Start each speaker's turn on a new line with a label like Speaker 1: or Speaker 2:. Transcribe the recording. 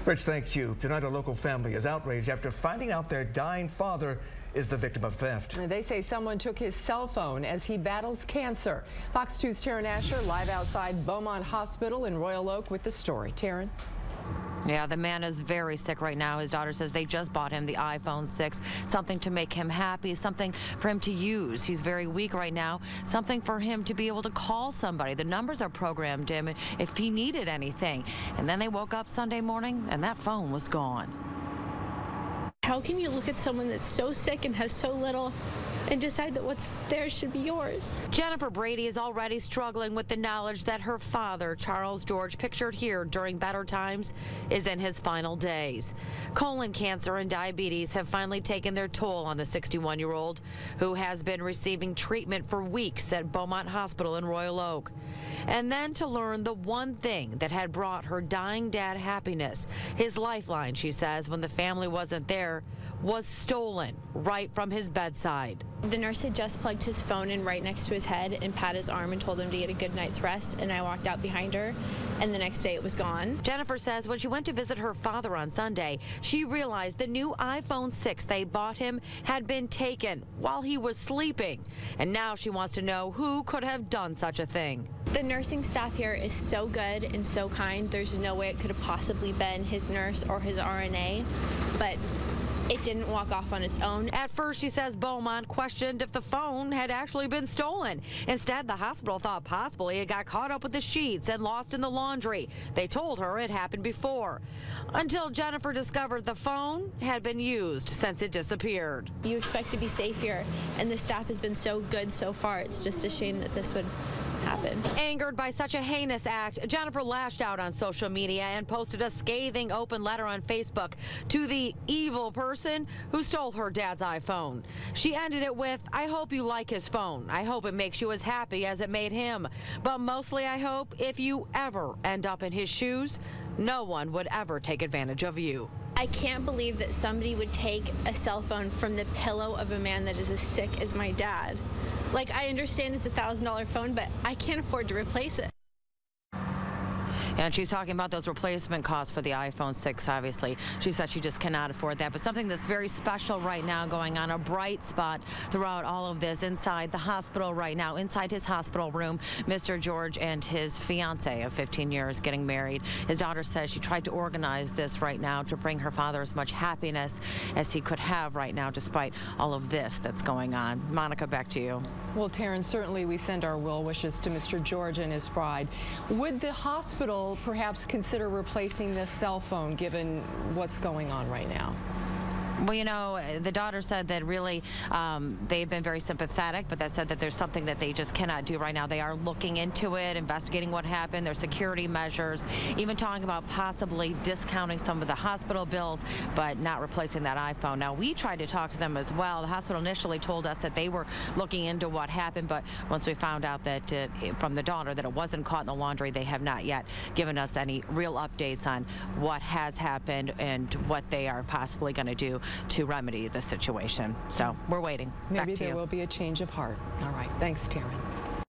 Speaker 1: Rich, thank you. Tonight, a local family is outraged after finding out their dying father is the victim of theft.
Speaker 2: They say someone took his cell phone as he battles cancer. Fox 2's Taryn Asher live outside Beaumont Hospital in Royal Oak with the story. Taryn.
Speaker 3: Yeah, the man is very sick right now. His daughter says they just bought him the iPhone 6, something to make him happy, something for him to use. He's very weak right now, something for him to be able to call somebody. The numbers are programmed him if he needed anything. And then they woke up Sunday morning and that phone was gone.
Speaker 4: How can you look at someone that's so sick and has so little and decide that what's theirs should be yours?
Speaker 3: Jennifer Brady is already struggling with the knowledge that her father, Charles George, pictured here during better times, is in his final days. Colon cancer and diabetes have finally taken their toll on the 61-year-old who has been receiving treatment for weeks at Beaumont Hospital in Royal Oak. And then to learn the one thing that had brought her dying dad happiness, his lifeline, she says, when the family wasn't there, was stolen right from his bedside.
Speaker 4: The nurse had just plugged his phone in right next to his head and pat his arm and told him to get a good night's rest, and I walked out behind her, and the next day it was gone.
Speaker 3: Jennifer says when she went to visit her father on Sunday, she realized the new iPhone 6 they bought him had been taken while he was sleeping. And now she wants to know who could have done such a thing.
Speaker 4: The nursing staff here is so good and so kind. There's no way it could have possibly been his nurse or his RNA, but it didn't walk off on its own.
Speaker 3: At first, she says Beaumont questioned if the phone had actually been stolen. Instead, the hospital thought possibly it got caught up with the sheets and lost in the laundry. They told her it happened before, until Jennifer discovered the phone had been used since it disappeared.
Speaker 4: You expect to be safe here, and the staff has been so good so far. It's just a shame that this would happen.
Speaker 3: Angered by such a heinous act, Jennifer lashed out on social media and posted a scathing open letter on Facebook to the evil person who stole her dad's iPhone. She ended it with, "I hope you like his phone. I hope it makes you as happy as it made him. But mostly I hope if you ever end up in his shoes, no one would ever take advantage of you."
Speaker 4: I can't believe that somebody would take a cell phone from the pillow of a man that is as sick as my dad. Like, I understand it's a $1,000 phone, but I can't afford to replace it.
Speaker 3: And she's talking about those replacement costs for the iPhone 6, obviously. She said she just cannot afford that. But something that's very special right now going on, a bright spot throughout all of this inside the hospital right now, inside his hospital room, Mr. George and his fiancée of 15 years getting married. His daughter says she tried to organize this right now to bring her father as much happiness as he could have right now, despite all of this that's going on. Monica, back to you.
Speaker 2: Well, Taryn, certainly we send our well wishes to Mr. George and his bride. Would the hospital perhaps consider replacing this cell phone given what's going on right now?
Speaker 3: Well, you know, the daughter said that really they've been very sympathetic, but that said that there's something that they just cannot do right now. They are looking into it, investigating what happened, their security measures, even talking about possibly discounting some of the hospital bills, but not replacing that iPhone. Now, we tried to talk to them as well. The hospital initially told us that they were looking into what happened, but once we found out that from the daughter that it wasn't caught in the laundry, they have not yet given us any real updates on what has happened and what they are possibly going to do to remedy the situation. So we're waiting.
Speaker 2: Maybe
Speaker 3: Back to
Speaker 2: there
Speaker 3: you.
Speaker 2: will be a change of heart. All right. Thanks, Taryn.